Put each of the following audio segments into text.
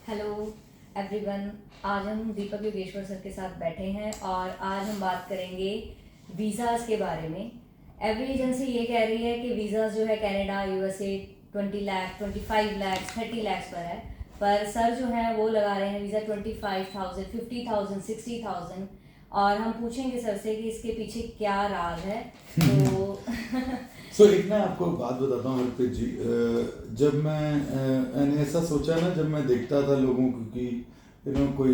Hello everyone. आज हम दीपक Yogeshwar sir के साथ बैठे हैं और आज हम बात करेंगे वीज़ाज़ के बारे में। एवरी एजेंसी ये कह रही है कि वीज़ाज़ जो है कनाडा, यूएसए 20 लाख, 25 लाख, 30 लाख पर सर जो है वो लगा रहे हैं वीज़ा 25,000, 50,000, 60,000। और हम पूछेंगे सर से कि इसके पीछे क्या राज है। तो एक ना आपको बात बताता हूँ हरप्रीत जी। जब मैंने ऐसा सोचा ना, जब मैं देखता था लोगों को कि कोई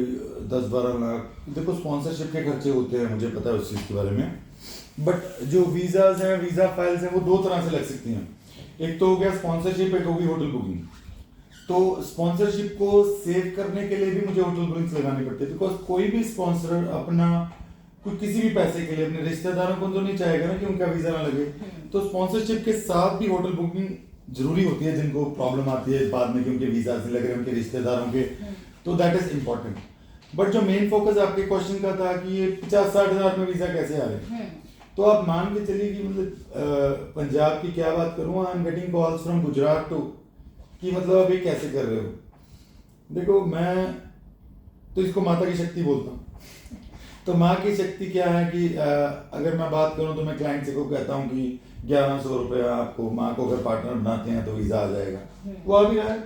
10-12 लाख, देखो स्पॉन्सरशिप के खर्चे होते हैं, मुझे पता है उस चीज़ के बारे में। बट जो वीज़ाज हैं, वीज़ा फाइल्स हैं, वो दो तरह से लग सकती हैं। एक तो हो गया स्पॉन्सरशिप, एक होगी होटल बुकिंग। तो स्पॉन्सरशिप को सेव करने के लिए भी मुझे होटल बुकिंग्स लगानी पड़ती है, बिकॉज कोई भी स्पॉन्सर अपना कोई किसी भी पैसे के लिए अपने रिश्तेदारों को तो नहीं चाहेगा ना कि उनका वीजा ना लगे। तो स्पॉन्सरशिप के साथ भी होटल बुकिंग जरूरी होती है, जिनको प्रॉब्लम आती है बाद में कि उनके वीजा नहीं लग रहे उनके रिश्तेदारों के, तो दैट इज इम्पोर्टेंट। बट जो मेन फोकस आपके क्वेश्चन का था कि ये 50-60 हजार में वीजा कैसे आ रहे हैं, तो आप मान के चलिए कि मतलब पंजाब की क्या बात करूँ, I am getting calls from Gujarat too कि मतलब आप ये कैसे कर रहे हो। देखो, मैं तो इसको माता की शक्ति बोलता हूँ। तो माँ की शक्ति क्या है कि अगर मैं बात करूं तो मैं क्लाइंट से को कहता हूं कि 1100 रुपया आपको, माँ को अगर पार्टनर बनाते हैं तो वीज़ा आ जाएगा। वो आ भी रहा है,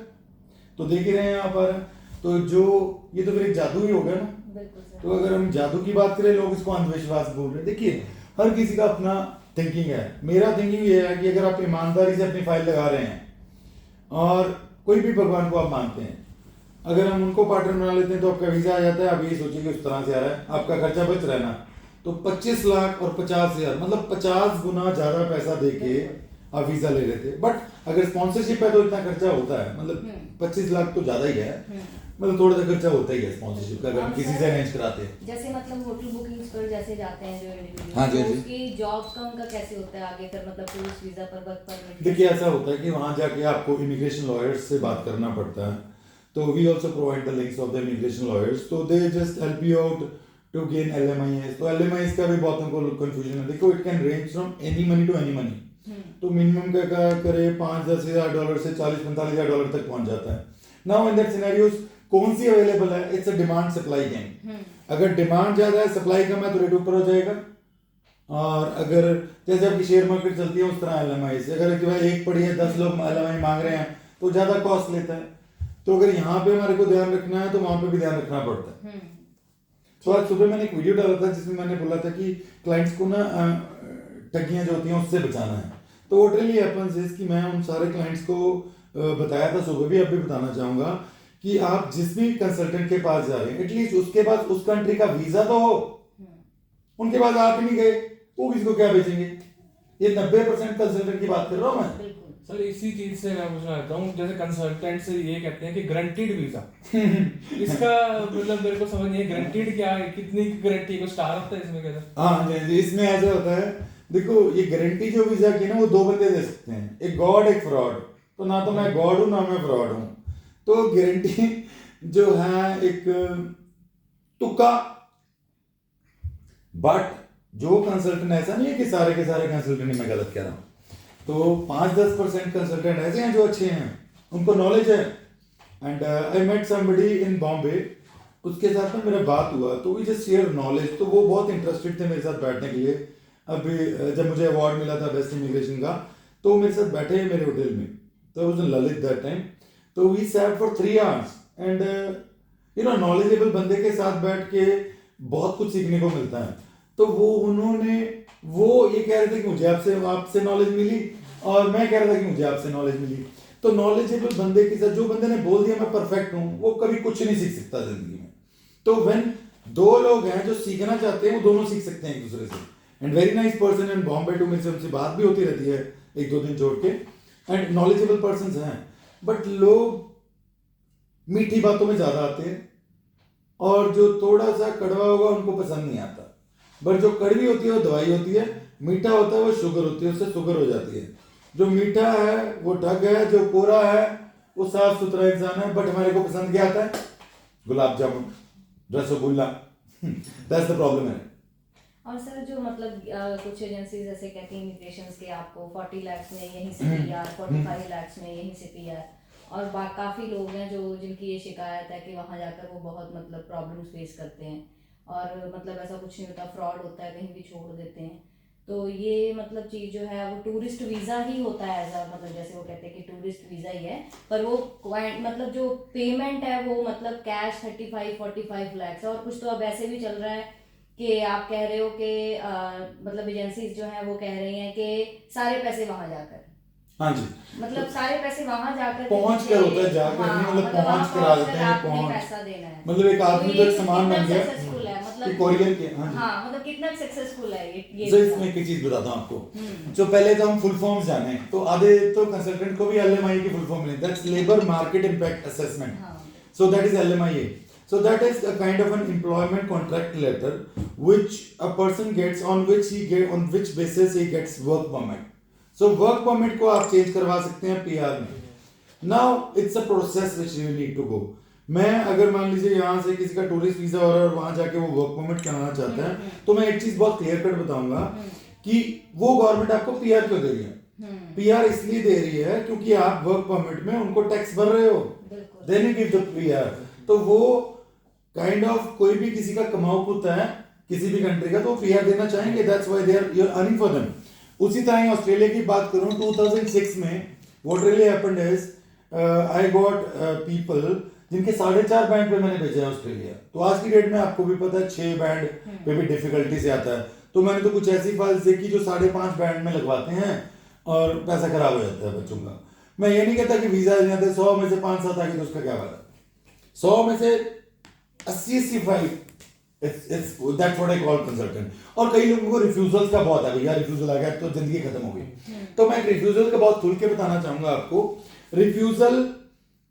तो देख ही रहे हैं यहाँ पर। तो जो ये तो फिर एक जादू ही हो गया ना। तो अगर हम जादू की बात करें, लोग इसको अंधविश्वास बोल रहे हैं। देखिए, हर किसी का अपना थिंकिंग है। मेरा थिंकिंग ये है कि अगर आप ईमानदारी से अपनी फाइल लगा रहे हैं और कोई भी भगवान को आप मानते हैं, अगर हम उनको पार्टनर बना लेते हैं तो आपका वीजा आ जाता है। आप यही सोचिए कि उस तरह से आ रहा है, आपका खर्चा बच रहा है ना। तो 25 लाख और 50,000 मतलब 50 गुना ज्यादा पैसा देके आप वीजा ले रहे थे। बट अगर स्पॉन्सरशिप है तो इतना खर्चा होता है, मतलब 25 लाख तो ज्यादा ही है, मतलब थोड़ा सा खर्चा होता ही है स्पॉन्सरशिप का, अगर हम किसी से अरेंज कराते हैं। जैसे मतलब होटल बुकिंग्स पर जैसे जाते हैं जो इंडिविजुअल, हाँ जी, तो उसकी जॉब का उनका कैसे होता है आगे फिर, मतलब टूरिस्ट वीजा पर, वर्क परमिट? देखिए, ऐसा होता है कि वहां जाके आपको इमिग्रेशन लॉयर्स से बात करना पड़ता है। तो we also provide the links of the immigration lawyers, तो they just help you out to gain LMIS। तो LMIS का भी बहुत हमको कंफ्यूजन है। देखो, it can range from any money to any money. तो मिनिमम का करे $5-10 हज़ार से $40-45 हज़ार तक पहुंच जाता है। नाउ इन दैट सिनेरियोस कौन सी अवेलेबल है? It's a demand supply game. अगर डिमांड ज्यादा है, सप्लाई कम है, तो रेट ऊपर हो जाएगा। और अगर जैसे आपकी शेयर मार्केट चलती है उस तरह LMI से, अगर कि भाई एक पड़ी है 10 लोग LMI मांग रहे हैं तो ज्यादा कॉस्ट लेता है। तो अगर यहाँ पे हमारे को ध्यान रखना है तो वहां पे भी ध्यान रखना पड़ता है। तो आज सुबह मैंने एक वीडियो डाला था जिसमें मैंने बोला था कि क्लाइंट्स को ना ठगियां जो होती हैं उससे बचाना है। तो व्हाट रियली हैपेंस इज कि मैं उन सारे क्लाइंट्स को बताया था सुबह भी, अब भी बताना चाहूंगा कि आप जिस भी कंसल्टेंट के पास जा रहे हैं, एटलीस्ट उसके पास उस कंट्री का वीजा तो हो। उनके पास आप ही नहीं गए, वो किसी को क्या बेचेंगे? ये 90% कंसल्टेंट की बात कर रहा हूँ मैं। सर इसी चीज से मैं पूछना चाहता हूँ, जैसे कंसल्टेंट से ये कहते हैं कि गारंटीड वीजा इसका मतलब मेरे को समझ नहीं है, गारंटीड क्या है, कितनी गारंटी को स्टार होता है इसमें क्या? हाँ जी, इसमें ऐसा होता है। देखो, ये गारंटी जो वीजा की ना, वो दो बंदे दे सकते हैं, एक गॉड एक फ्रॉड। तो ना तो मैं गॉड हूँ ना मैं फ्रॉड हूँ। तो गारंटी जो है एक तुक्का। बट जो कंसल्टेंट, ऐसा नहीं है कि सारे के सारे कंसल्टेंट मैं गलत कह रहा हूँ। तो 5-10% कंसल्टेंट ऐसे हैं जो अच्छे हैं, उनको नॉलेज है। And I met somebody in Bombay, उसके साथ में मेरा बात हुआ, तो वी जस्ट शेयर नॉलेज। तो वो बहुत इंटरेस्टेड थे मेरे साथ बैठने के लिए। अभी जब मुझे अवार्ड मिला था बेस्ट इमिग्रेशन का, तो मेरे साथ बैठे हैं मेरे होटल में। तो was in Lalit that time. तो we sat for 3 hours and knowledgeable बंदे के साथ बैठ के बहुत कुछ सीखने को मिलता है। तो वो ये कह रहे थे कि मुझे आपसे नॉलेज मिली, और मैं कह रहा था कि मुझे आपसे नॉलेज मिली। तो नॉलेजेबल बंदे के साथ, जो बंदे ने बोल दिया मैं परफेक्ट हूं, वो कभी कुछ नहीं सीख सकता जिंदगी में। तो व्हेन दो लोग हैं जो सीखना चाहते हैं, वो दोनों सीख सकते हैं एक दूसरे से। And very nice person in Bombay too, मेरे से उनसे बात भी होती रहती है 1-2 दिन जोड़ के, एंड नॉलेजेबल पर्सन हैं। बट लोग मीठी बातों में ज्यादा आते हैं, और जो थोड़ा सा कड़वा होगा उनको पसंद नहीं आता। बट जो कड़वी होती है वो दवाई होती है, मीठा होता है वो शुगर होती है, उससे शुगर हो जाती है। जो मीठा है वो ठग है, जो कोरा है वो साफ सुथरा इंसान है। बट हमारे को पसंद क्या आता है? Gulab jamun, rasgulla. That's the problem है। और सर जो मतलब कुछ एजेंसीज ऐसे कहती हैं इमिग्रेशन के आपको 40 लाख में यहीं से PR, 45 लाख में यहीं से PR, और काफ़ी लोग हैं जो जिनकी ये शिकायत है कि वहाँ जाकर वो बहुत मतलब प्रॉब्लम्स फेस करते हैं और मतलब ऐसा कुछ नहीं होता, फ्रॉड होता है, कहीं भी छोड़ देते हैं। तो ये मतलब चीज़ जो है वो टूरिस्ट वीज़ा ही होता है, ऐसा मतलब जैसे वो कहते हैं कि टूरिस्ट वीज़ा ही है, पर वो मतलब जो पेमेंट है वो मतलब कैश 35-45 लाख है। और कुछ तो अब ऐसे भी चल रहा है कि आप कह रहे हो कि मतलब एजेंसीज जो है वो कह रही हैं कि सारे पैसे वहाँ जाकर, हाँ जी, मतलब सारे पैसे वहाँ जाकर पहुंच कर होता है, जाकर हाँ, नहीं, मतलब मतलब वहाँ पहुंच कर आ पहुँच जाते कर हैं, आपने पहुंच पैसा देना है। मतलब एक आदमी तो तो ये एक सामान कितना बन गया सक्सेसफुल है, कि मतलब कोरियर के। हाँ जी, हाँ मतलब कितना सक्सेसफुल है ये तो वीज़ा? इसमें एक चीज बताता हूँ आपको। जो पहले तो हम फुल फॉर्म्स जाने, तो आधे तो कंसल्टेंट को भी एलएमआई की फुल फॉर्म मिली, that's labour market impact assessment, हाँ so that is LMIA. So that is a kind of an employment contract letter which a person gets on which basis he gets work permit. So work permit को आप change करवा सकते हैं PR में. Now it's a process which you need to go. मैं अगर मान लीजिए यहाँ से किसी का टूरिस्ट वीजा हो रहा है और वहाँ जाके वो वर्क परमिट कराना चाहता है, तो मैं एक चीज बहुत क्लियर कट बताऊंगा कि वो गवर्नमेंट आपको PR क्यों दे रही है। PR इसलिए दे रही है क्योंकि आप वर्क परमिट में उनको टैक्स भर रहे हो, then you give the PR। तो वो काइंड ऑफ कोई भी किसी का कमाऊ पुत्र है किसी भी कंट्री का, तो PR देना चाहेंगे, that's why they are you are earning for them. उसी तरह ही ऑस्ट्रेलिया की बात करूं, 2006 में what really happened is I got people जिनके 4.5 बैंड पे मैंने भेजा है ऑस्ट्रेलिया। तो आज की डेट में आपको भी पता है 6 बैंड पे भी डिफिकल्टी से आता है, तो मैंने तो कुछ ऐसी फाइल्स देखी जो 5.5 बैंड में लगवाते हैं और पैसा खराब हो जाता है बच्चों का। मैं ये नहीं कहता कि वीजा नहीं आते, 100 में से 5-7 आ गए तो उसका क्या फायदा, 100 में से 80-85 that's what I call consultant. और कई लोगों को रिफ्यूजल्स का बहुत है, भैया रिफ्यूजल आ गया तो जिंदगी खत्म हो गई। तो मैं रिफ्यूजल का बहुत खुल के बताना चाहूंगा आपको। रिफ्यूजल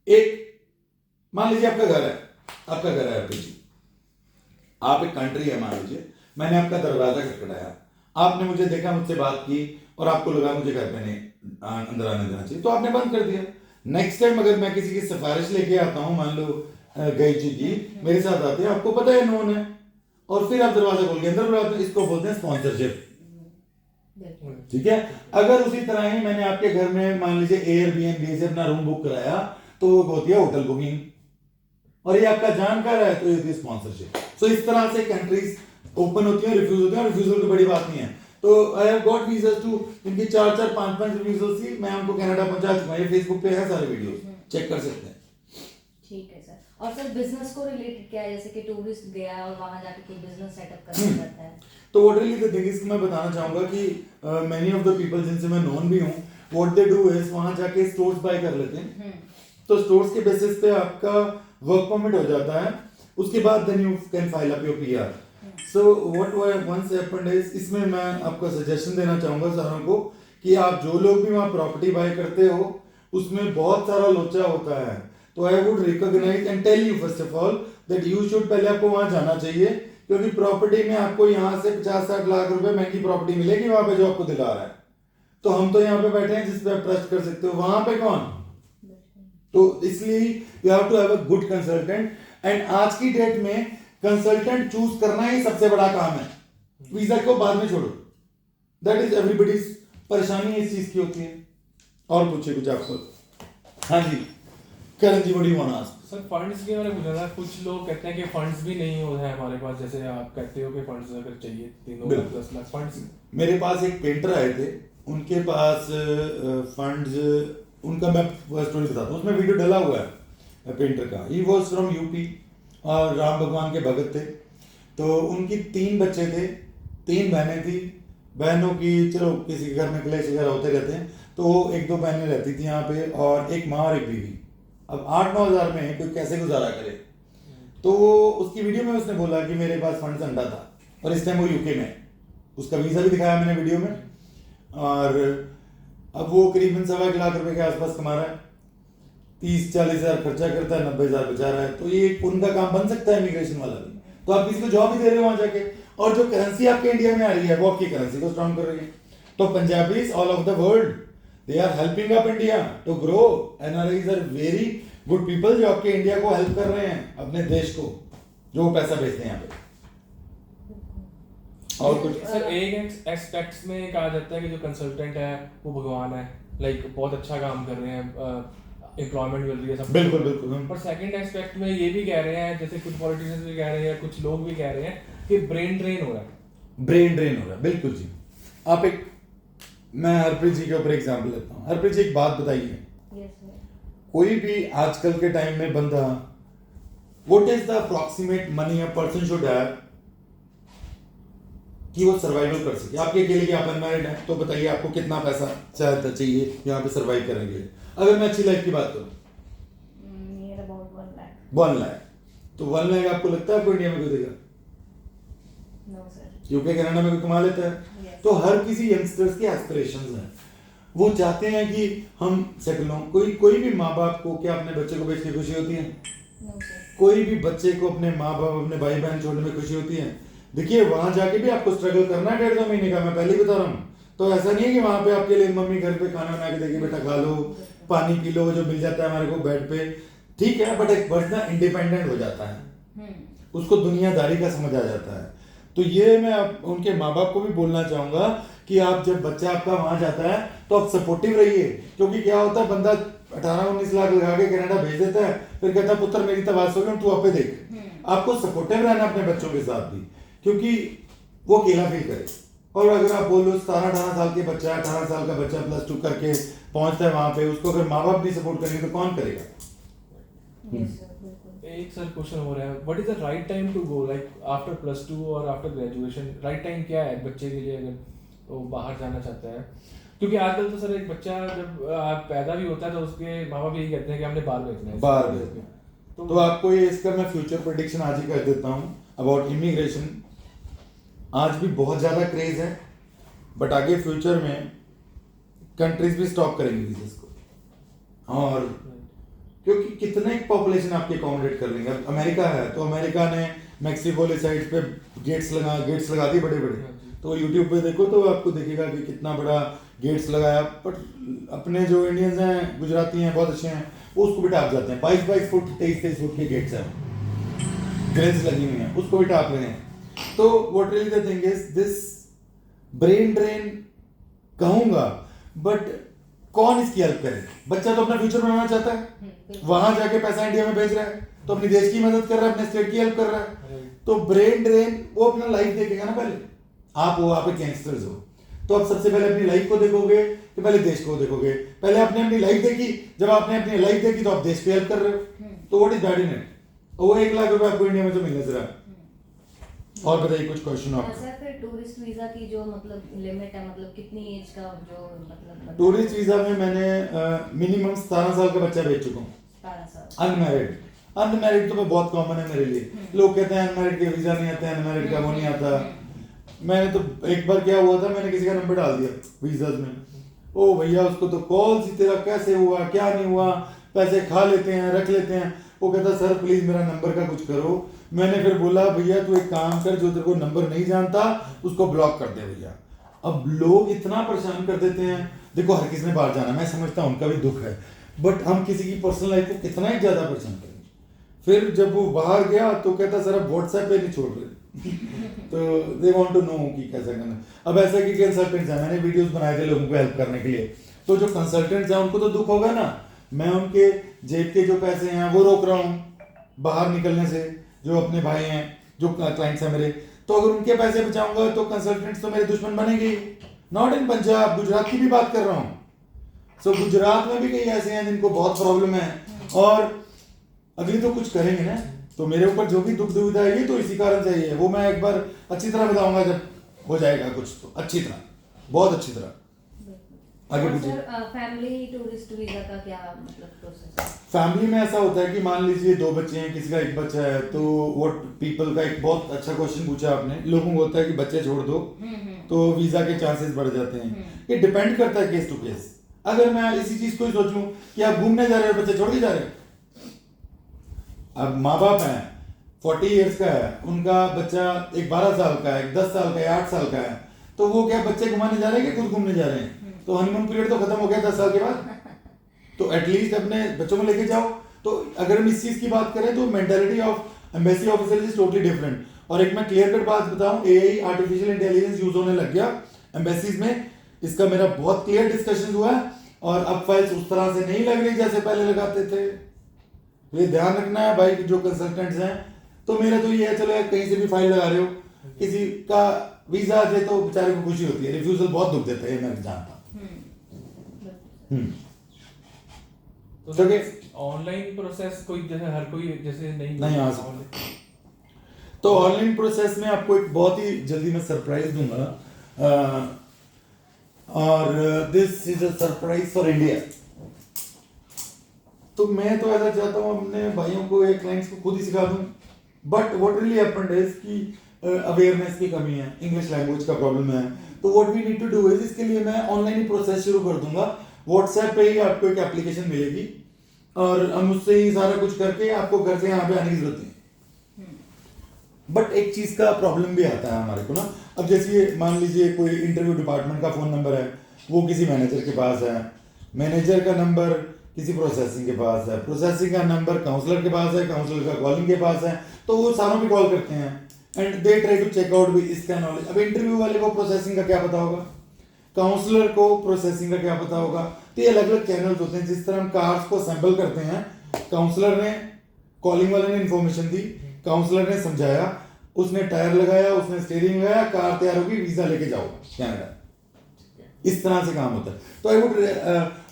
एक, मान लीजिए आपका घर है अर्पित जी, आप एक कंट्री है मान लीजिए, मैंने आपका दरवाजा खटखटाया, आपने मुझे देखा, मुझसे बात की और आपको लगा मुझे घर पे नहीं अंदर आने देना चाहिए, तो आपने बंद कर दिया। नेक्स्ट टाइम अगर मैं किसी की सिफारिश लेके आता हूं, मान लो गई जी मेरे साथ आते हैं, आपको पता है नोन है, और फिर आप दरवाजा खोल के अंदर बुलाते हैं, इसको बोलते हैं स्पॉन्सरशिप। ठीक है। अगर उसी तरह ही मैंने आपके घर में मान लीजिए एयरबीएनबी से अपना रूम बुक कराया, तो वो होती है होटल बुकिंग, और ये आपका जानकार है तो ये होती है स्पॉन्सरशिप। सो इस तरह से कंट्रीज ओपन होती है, रिफ्यूज होते हैं, रिफ्यूजल की बड़ी बात नहीं है। तो I have got visas too, इनकी 4-5 रिफ्यूजल थी, मैं उनको कनाडा पहुंचा चुका, ये फेसबुक पे है सारे वीडियोस, चेक कर सकते हैं। ठीक है सर। और सर बिजनेस को रिलेटेड क्या है, जैसे कि टूरिस्ट गया और वहां जाके कोई बिजनेस सेटअप करना चाहता है, तो what really the thing is, मैं बताना चाहूंगा कि मेनी ऑफ द पीपल जिनसे मैं नोन भी हूं, व्हाट दे डू इज वहां जाके स्टोर्स बाय कर लेते हैं। तो स्टोर्स के बेसिस पे आपका वर्क परमिट हो जाता है, उसके बाद then you can file up your PR। So what once happened is, इसमें मैं आपको सजेशन देना चाहूंगा सारों को कि आप जो लोग भी वहां प्रॉपर्टी बाय करते हो उसमें बहुत सारा लोचा होता है, तो I would recognise and tell you first of all that you should, पहले आपको वहां जाना चाहिए, क्योंकि प्रॉपर्टी में आपको यहाँ से 50-60 लाख रुपए महंगी प्रॉपर्टी मिलेगी वहां पे जो आपको दिला रहा है। तो हम तो यहाँ पे बैठे हैं जिस पे आप ट्रस्ट कर सकते हो, वहां पे कौन। तो इसलिए you have to have a good consultant, and आज की डेट में कंसल्टेंट चूज करना ही सबसे बड़ा काम है, वीजा को बाद में छोड़ो, दैट इज एवरीबॉडीज परेशानी इस चीज की होती है। और पूछिए कुछ आपको। हाँ जी Karan ji, what do you want to ask. Sir funds के बारे में पूछना था, कुछ लोग कहते हैं कि फंड्स भी नहीं होता है हमारे पास, जैसे आप कहते हो कि फंड्स अगर चाहिए 3 लाख 10 लाख फंड्स। मेरे पास एक पेंटर आए थे, उनके पास फंड्स, उनका मैं स्टोरी बताता हूँ, उसमें वीडियो डला हुआ है पेंटर का। ही वॉज फ्रॉम यूपी और राम भगवान के भगत थे। तो उनकी 3 बच्चे थे, 3 बहनें थी। बहनों की चलो किसी के घर में क्लेश वगैरह होते रहते हैं, तो 1-2 बहनें रहती थी यहाँ पे, और एक माँ और एक बीवी। अब 8-9 हज़ार में कोई कैसे गुजारा करे। तो उसकी वीडियो में उसने बोला कि मेरे पास फंड्स अंडा था, और इस टाइम वो यूके में, उसका वीजा भी दिखाया मैंने वीडियो में, और अब वो करीबन 1.25 लाख रुपए के आसपास कमा रहा है, 30-40 हज़ार खर्चा करता है, 90 हज़ार बचा रहा है। तो ये उनका काम बन सकता है इमिग्रेशन वाला भी। तो आप किसी को जॉब भी दे रहे हो वहां जाके, और जो करेंसी आपके इंडिया में आ रही है वो आपकी करेंसी को स्ट्रॉन्ग कर रही है। तो Punjabis all over the world they are helping up India to grow. NRIs are very good people जो आपके इंडिया को हेल्प कर रहे हैं, अपने देश को, जो पैसा भेजते हैं यहाँ पे। और कुछ सर एक एस्पेक्ट्स में कहा जाता है कि जो कंसल्टेंट है वो भगवान है, लाइक बहुत अच्छा काम कर रहे हैं। एम्प्लॉयमेंट मिल रही है सब। बिल्कुल बिल्कुल। और सेकंड एस्पेक्ट में ये भी कह रहे हैं, जैसे कुछ पॉलिटिशियंस भी कह रहे हैं, कुछ लोग भी कह रहे हैं कि ब्रेन ड्रेन हो रहा है। ब्रेन ड्रेन हो रहा है, बिल्कुल जी। आप एक, मैं हरप्रीत जी के ऊपर एग्जाम्पल लेता हूँ। हरप्रीत जी एक बात बताइए, कोई भी आजकल के टाइम में बंदा, what is the approximate money a person should have कि वो सर्वाइवल कर सके? आपके अकेले की आप अनमैरिड हैं, तो बताइए आपको कितना पैसा चाहिए यहाँ पे सर्वाइव करने के लिए? अगर मैं अच्छी लाइफ की बात करूँ, 1 लाख। तो 1 लाख आपको लगता है आपको इंडिया में कोई देगा? यूके कनाडा में कोई कमा लेता है? तो हर किसी यंगस्टर्स के एस्पिरेशंस हैं, वो चाहते हैं कि हम सेटल हों। कोई भी माँ बाप को क्या अपने बच्चे को बेच के खुशी होती है? कोई भी बच्चे को अपने माँ बाप, अपने भाई बहन छोड़ने में खुशी होती है? देखिए वहां जाके भी आपको स्ट्रगल करना है 1.5-2 महीने का, मैं पहले ही बता रहा हूँ। तो ऐसा नहीं है कि वहां पे आपके लिए मम्मी घर पे खाना बना के देगी, बेटा खा लो, पानी पी लो, जो मिल जाता है हमारे को बेड पे, ठीक है, बट एक पर्सन इंडिपेंडेंट हो जाता है, उसको दुनियादारी का समझ आ जाता है। तो ये मैं उनके माँ बाप को भी बोलना चाहूंगा कि आप जब बच्चा आपका वहां जाता है तो आप सपोर्टिव रहिए, क्योंकि क्या होता है बंदा 18-19 लाख लगा के कनाडा भेज देता है, फिर कहता है पुत्र मेरी तबास होगी, तू आपे देख। आपको सपोर्टिव रहना अपने बच्चों के साथ भी, क्योंकि वो अकेला फील करे। और अगर आप बोलो 17-18 साल के बच्चा, 18 साल का बच्चा +2 करके पहुंचता है वहां पे, उसको अगर माँ बाप नहीं सपोर्ट करेंगे तो कौन करेगा? एक सर क्वेश्चन हो रहा है, what is the right time to go, like after +2 और आफ्टर ग्रेजुएशन, राइट टाइम क्या है बच्चे के लिए अगर वो बाहर जाना चाहता है? क्योंकि आजकल तो सर एक बच्चा जब पैदा भी होता है तो उसके माँ बाप यही कहते हैं कि हमने बाहर भेजना है, बाहर भेजना है। तो आपको ये इसका मैं फ्यूचर प्रेडिक्शन आज ही कर देता हूँ अबाउट इमिग्रेशन। आज भी बहुत ज़्यादा क्रेज है, बट आगे फ्यूचर में कंट्रीज भी स्टॉप करेंगी वीज़ा को, और क्योंकि कितने पॉपुलेशन आपके अकोमोडेट कर लेंगे। अब अमेरिका है तो अमेरिका ने मैक्सिको वाले साइड पे गेट्स लगा दिए बड़े बड़े, तो यूट्यूब पे देखो तो आपको दिखेगा कि कितना बड़ा गेट्स लगाया। बट अपने जो इंडियंस हैं, गुजराती हैं, बहुत अच्छे हैं, वो उसको भी टाप जाते हैं। 22-22 फुट 23-23 फुट के गेट्स हैं, ग्रिल्स लगी हुई हैं, उसको भी टाप रहे हैं। तो what really the thing is this brain drain कहूंगा, बट कौन इसकी हेल्प करे? बच्चा तो अपना फ्यूचर बनाना चाहता है, वहां जाके पैसा इंडिया में भेज रहा है, तो अपनी देश की मदद कर रहा है, अपने स्टेट की हेल्प कर रहा है। तो ब्रेन ड्रेन वो अपना लाइफ देखेगा ना। पहले आप एक यंगस्टर्स हो, तो आप सबसे पहले अपनी लाइफ को देखोगे कि पहले देश को देखोगे? पहले आपने अपनी लाइफ देखी, जब आपने अपनी लाइफ देखी तो आप देश की हेल्प कर रहे हो। तो what is bad in it? वो 1 लाख रुपए आपको इंडिया में तो मिलने से रहा। और बताइए कुछ क्वेश्चन आपका। सर फिर टूरिस्ट वीजा की जो मतलब लिमिट है, मतलब कितनी एज का जो मतलब टूरिस्ट वीजा में मैंने मिनिमम 17 साल का बच्चा भेज चुका हूँ। 17 साल। अनमैरिड तो मैं बहुत कॉमन है मेरे लिए। लोग कहते हैं अनमैरिड के वीजा नहीं आते, अनमैरिड का वो नहीं आता। मैंने तो एक बार क्या हुआ था, मैंने किसी का नंबर डाल दिया वीजाज में, ओ भैया उसको तो कॉल सी तेरा कैसे हुआ क्या नहीं हुआ, पैसे खा लेते हैं रख लेते हैं। वो कहता सर प्लीज मेरा नंबर का कुछ करो। मैंने फिर बोला भैया तू एक काम कर, जो तेरे को नंबर नहीं जानता उसको ब्लॉक कर दे भैया। अब लोग इतना परेशान कर देते हैं। देखो हर किसी ने बाहर जाना, मैं समझता हूँ उनका भी दुख है, बट हम किसी की पर्सनल लाइफ को कितना ही ज्यादा परेशान करेंगे। फिर जब वो बाहर गया तो कहता सर अब व्हाट्सएप पे नहीं छोड़ रहे तो दे वांट टू नो कि कैसा करना। अब ऐसा कि कंसल्टेंट्स हैं, मैंने वीडियोस बनाए थे लोगों को हेल्प करने के लिए, तो जो कंसल्टेंट्स हैं उनको तो दुख होगा ना। मैं उनके जेब के जो पैसे हैं वो रोक रहा हूँ बाहर निकलने से, जो अपने भाई हैं जो क्लाइंट्स हैं मेरे, तो अगर उनके पैसे बचाऊंगा तो कंसल्टेंट्स तो मेरे दुश्मन बनेंगे। नॉट इन पंजाब, गुजरात की भी बात कर रहा हूँ। सो गुजरात में भी कई ऐसे हैं जिनको बहुत प्रॉब्लम है, और अगली तो कुछ करेंगे ना, तो मेरे ऊपर जो भी दुख दुविधा है ये तो इसी कारण से ही है। वो मैं एक बार अच्छी तरह बताऊंगा जब हो जाएगा कुछ, तो अच्छी तरह, बहुत अच्छी तरह। आगे पूछिए। फैमिली टूरिस्ट वीजा का क्या मतलब प्रोसेस है? फैमिली में ऐसा होता है कि मान लीजिए 2 बच्चे हैं, किसी का 1 बच्चा है, तो व्हाट पीपल का एक बहुत अच्छा क्वेश्चन पूछा आपने। लोगों को होता है कि बच्चे छोड़ दो तो वीजा के चांसेस बढ़ जाते हैं। ये डिपेंड करता है केस टू केस। अगर मैं इसी चीज को ही सोचूं कि आप घूमने जा रहे हो, बच्चे छोड़ के जा रहे हैं, अब माँ बाप हैं 40 इयर्स का है, उनका बच्चा एक 12 साल का है, एक 10 साल का है, 8 साल का है, तो वो क्या बच्चे घुमाने जा रहे हैं कि खुद घूमने जा रहे हैं? तो हनीमून पीरियड तो खत्म हो गया 10 साल के बाद, तो एटलीस्ट अपने बच्चों को लेके जाओ। तो अगर हम इस चीज की बात करें तो mentality of embassy officer is totally different. और एक मैं क्लियर कट बात बताऊं, एआई आर्टिफिशियल इंटेलिजेंस यूज होने लग गया एम्बेसीज में, इसका मेरा बहुत क्लियर डिस्कशन हुआ है। और अब फाइल्स उस तरह से नहीं लग रही जैसे पहले लगाते थे। ये ध्यान रखना है भाई कि जो कंसल्टेंट्स हैं, तो मेरा तो ये है, चलो यार कहीं से भी फाइल लगा रहे हो, किसी का वीजा आ जाए तो बेचारे को खुशी होती है, रिफ्यूजल बहुत दुख देता है, ये मैं जानता हूँ। तो ऑनलाइन प्रोसेस कोई जैसे हर कोई जैसे नहीं आ सकता। तो ऑनलाइन प्रोसेस में आपको एक बहुत ही जल्दी मैं सरप्राइज दूंगा, और this is a surprise for India. तो मैं तो ऐसा चाहता हूँ अपने भाइयों को या क्लाइंट्स को खुद ही सिखा दूं, but what really happened is कि अवेयरनेस की कमी है, इंग्लिश लैंग्वेज का प्रॉब्लम है। तो what we need to do is, इसके लिए मैं ऑनलाइन ही प्रोसेस शुरू कर दूंगा। व्हाट्सएप पे ही आपको एक एप्लीकेशन मिलेगी और हम उससे ही सारा कुछ करके आपको घर से यहाँ पे आने की जरूरत नहीं। बट एक चीज का प्रॉब्लम भी आता है हमारे को ना, अब जैसे मान लीजिए कोई इंटरव्यू डिपार्टमेंट का फोन नंबर है, वो किसी मैनेजर के पास है, मैनेजर का नंबर किसी प्रोसेसिंग के पास है, प्रोसेसिंग का नंबर काउंसलर के पास है, काउंसलर का कॉलिंग के पास है, तो वो सारों पे कॉल करते हैं and they try to check out भी इसका नॉलेज। अब इंटरव्यू वाले को प्रोसेसिंग का क्या पता होगा, काउंसलर को प्रोसेसिंग का क्या पता होगा। तो ये अलग अलग चैनल्स होते हैं। जिस तरह हम कार्स को असेंबल करते हैं, काउंसलर ने, कॉलिंग वाले ने इन्फॉर्मेशन दी, काउंसलर ने समझाया, उसने टायर लगाया, उसने स्टीयरिंग लगाया, कार तैयार होगी, वीजा लेके जाओ कनाडा। इस तरह से काम होता है। तो आई वुड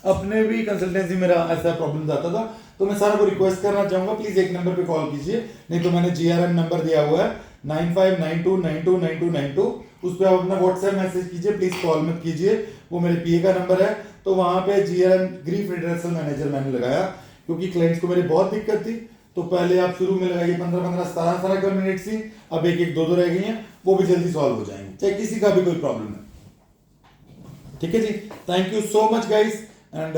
अपने भी कंसल्टेंसी मेरा ऐसा प्रॉब्लम आता था, तो मैं सारा को रिक्वेस्ट करना चाहूंगा, प्लीज एक नंबर पे कॉल कीजिए, नहीं तो मैंने GRM नंबर दिया हुआ है 9592929292, उस पर आप अपना व्हाट्सएप मैसेज कीजिए, प्लीज कॉल मत कीजिए, वो मेरे PA का नंबर है। तो वहां पे GRM ग्रीफ रिड्रेसल मैनेजर मैंने लगाया, क्योंकि क्लाइंट्स को मेरी बहुत दिक्कत थी। तो पहले आप शुरू में लगाइए 15-15, 17 मिनट थी, अब 1-1, 2-2 रह गई हैं, वो भी जल्दी सॉल्व हो जाएंगे, चाहे किसी का भी कोई प्रॉब्लम है। ठीक है जी, thank you so much guys and